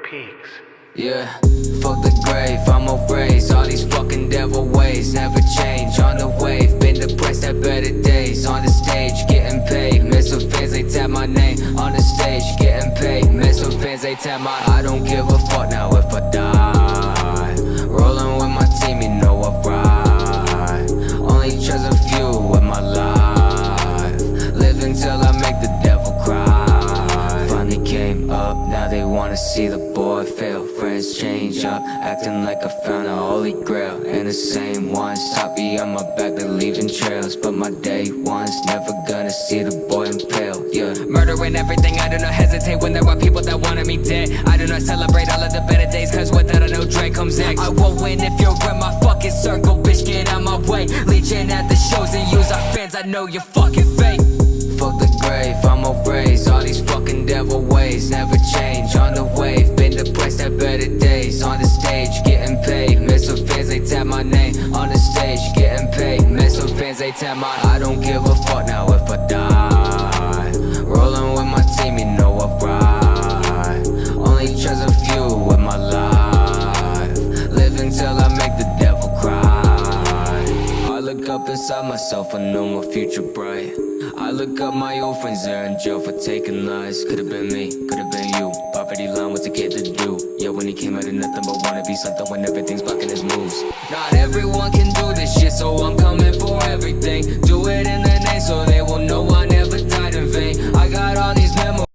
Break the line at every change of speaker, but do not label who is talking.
peaks.
Yeah, fuck the grave, I'm erased. All these fucking devil ways never change. On the wave, been depressed at better days. On the stage, getting paid. Met some fans, they tap my name. On the stage, getting paid. Met some fans, they tap my. I don't give a fuck now if I die. Rolling with my team, you know I ride. Only trust a few with my life. Live until I make the devil cry. Finally came up, now they wanna see the boy fail. Friends change up, acting like I found a holy grail. And the same ones top me on my back, they're leaving trails. But my day ones never gonna see the boy impale. Yeah, murdering everything, I do not hesitate when there are people that wanted me dead. I do not celebrate all of the better days, cause without a no Dre comes next. I won't win if you're in my fucking circle, bitch, get out my way. Leeching at the shows and use our fans, I know you're fucking fake. Fuck the grave, I'm erased. All these fucking devil ways never change. On the wave, been depressed at better days. On the stage, getting paid. Met some fans, they tap my name. On the stage, getting paid. Met some fans, they tap my. I don't give a fuck now if I die. Rolling with my team, you know I ride. Only trust a few with my life. Live until I make the devil cry. I look up inside myself, I know my future bright. I look up my old friends, they're in jail for taking lies. Could've been me, could've been you. Poverty line was a kid to do. Yeah, when he came out of nothing but wanna be something when everything